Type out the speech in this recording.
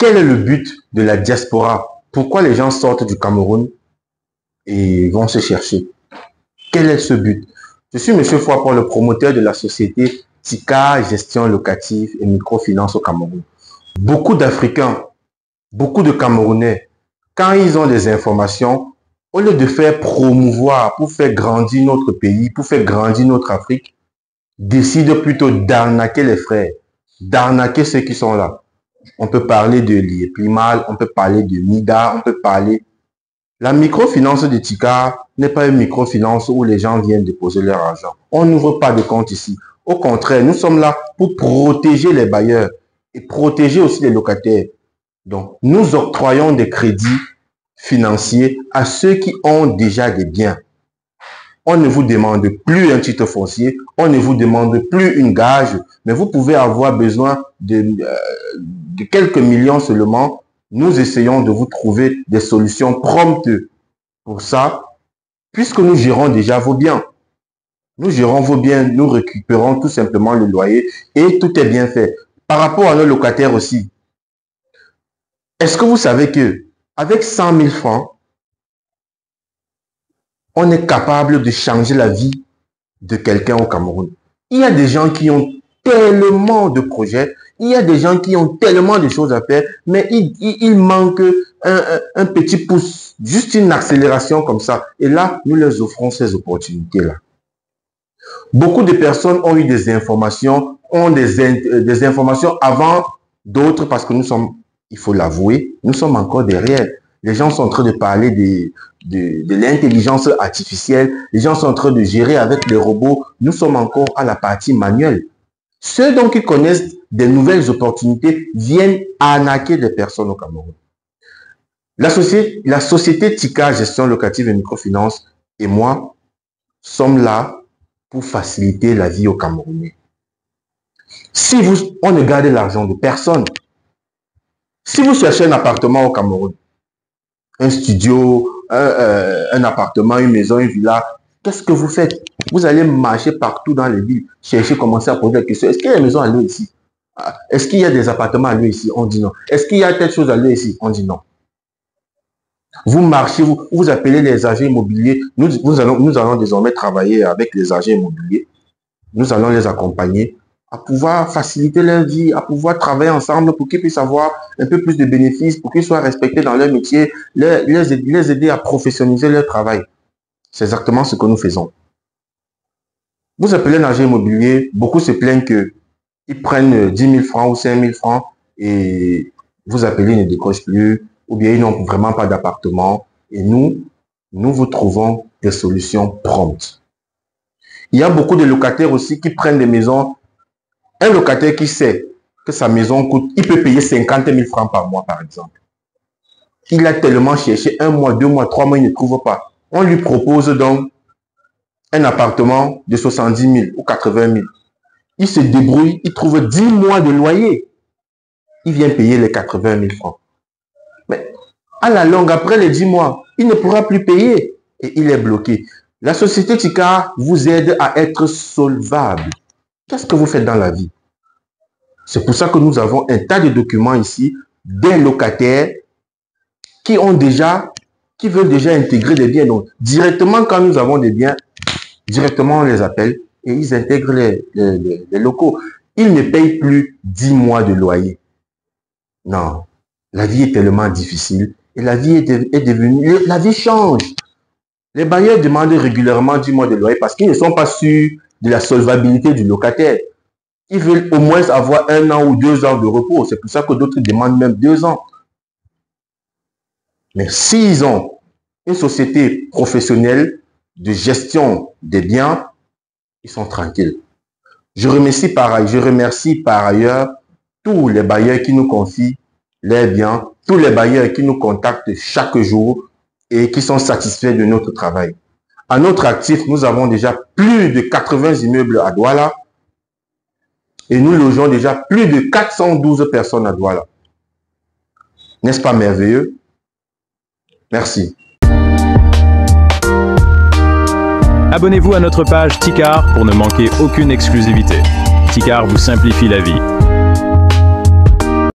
Quel est le but de la diaspora? Pourquoi les gens sortent du Cameroun et vont se chercher? Quel est ce but? Je suis M. Fouapon, le promoteur de la société TICA Gestion Locative et Microfinance au Cameroun. Beaucoup d'Africains, beaucoup de Camerounais, quand ils ont des informations, au lieu de faire promouvoir pour faire grandir notre pays, pour faire grandir notre Afrique, décident plutôt d'arnaquer les frères, d'arnaquer ceux qui sont là. On peut parler de l'IEPIMAL, on peut parler de MIDA, on peut parler... La microfinance de TICA n'est pas une microfinance où les gens viennent déposer leur argent. On n'ouvre pas de compte ici. Au contraire, nous sommes là pour protéger les bailleurs et protéger aussi les locataires. Donc, nous octroyons des crédits financiers à ceux qui ont déjà des biens. On ne vous demande plus un titre foncier, on ne vous demande plus une gage, mais vous pouvez avoir besoin de quelques millions seulement. Nous essayons de vous trouver des solutions promptes pour ça, puisque nous gérons déjà vos biens. Nous gérons vos biens, nous récupérons tout simplement le loyer et tout est bien fait. Par rapport à nos locataires aussi, est-ce que vous savez que avec 100 000 francs, on est capable de changer la vie de quelqu'un au Cameroun? Il y a des gens qui ont tellement de projets, il y a des gens qui ont tellement de choses à faire, mais il manque un petit pouce, juste une accélération comme ça. Et là, nous leur offrons ces opportunités-là. Beaucoup de personnes ont eu des informations, ont des informations avant d'autres parce que nous sommes, il faut l'avouer, nous sommes encore derrière. Les gens sont en train de parler de l'intelligence artificielle. Les gens sont en train de gérer avec les robots. Nous sommes encore à la partie manuelle. Ceux donc qui connaissent des nouvelles opportunités viennent arnaquer des personnes au Cameroun. La société TICA Gestion Locative et Microfinance et moi sommes là pour faciliter la vie aux Camerounais. Si on ne garde l'argent de personne, si vous cherchez un appartement au Cameroun, un studio, un appartement, une maison, une villa, qu'est-ce que vous faites? Vous allez marcher partout dans les villes, chercher, commencer à poser des questions. Est-ce qu'il y a des maisons à louer ici? Est-ce qu'il y a des appartements à louer ici? On dit non. Est-ce qu'il y a telle chose à louer ici? On dit non. Vous marchez, vous appelez les agents immobiliers. Nous allons désormais travailler avec les agents immobiliers. Nous allons les accompagner à pouvoir faciliter leur vie, à pouvoir travailler ensemble pour qu'ils puissent avoir un peu plus de bénéfices, pour qu'ils soient respectés dans leur métier, les aider à professionnaliser leur travail. C'est exactement ce que nous faisons. Vous appelez un agent immobilier, beaucoup se plaignent qu'ils prennent 10 000 francs ou 5 000 francs et vous appelez, ils ne décrochent plus, ou bien ils n'ont vraiment pas d'appartement. Et nous vous trouvons des solutions promptes. Il y a beaucoup de locataires aussi qui prennent des maisons. Un locataire qui sait que sa maison coûte, il peut payer 50 000 francs par mois, par exemple. Il a tellement cherché 1 mois, 2 mois, 3 mois, il ne trouve pas. On lui propose donc un appartement de 70 000 ou 80 000. Il se débrouille, il trouve 10 mois de loyer. Il vient payer les 80 000 francs. Mais à la longue, après les 10 mois, il ne pourra plus payer et il est bloqué. La société TICA vous aide à être solvable. Qu'est-ce que vous faites dans la vie? C'est pour ça que nous avons un tas de documents ici, des locataires qui veulent déjà intégrer des biens. Donc, directement, quand nous avons des biens, directement, on les appelle et ils intègrent les locaux. Ils ne payent plus 10 mois de loyer. Non, la vie est tellement difficile et la vie est devenue... La vie change. Les bailleurs demandent régulièrement 10 mois de loyer parce qu'ils ne sont pas sûrs de la solvabilité du locataire. Ils veulent au moins avoir 1 an ou 2 ans de repos. C'est pour ça que d'autres demandent même 2 ans. Mais s'ils ont une société professionnelle de gestion des biens, ils sont tranquilles. Je remercie par ailleurs tous les bailleurs qui nous confient leurs biens, tous les bailleurs qui nous contactent chaque jour et qui sont satisfaits de notre travail. À notre actif, nous avons déjà plus de 80 immeubles à Douala et nous logeons déjà plus de 412 personnes à Douala. N'est-ce pas merveilleux? Merci. Abonnez-vous à notre page Ticar pour ne manquer aucune exclusivité. Ticar vous simplifie la vie.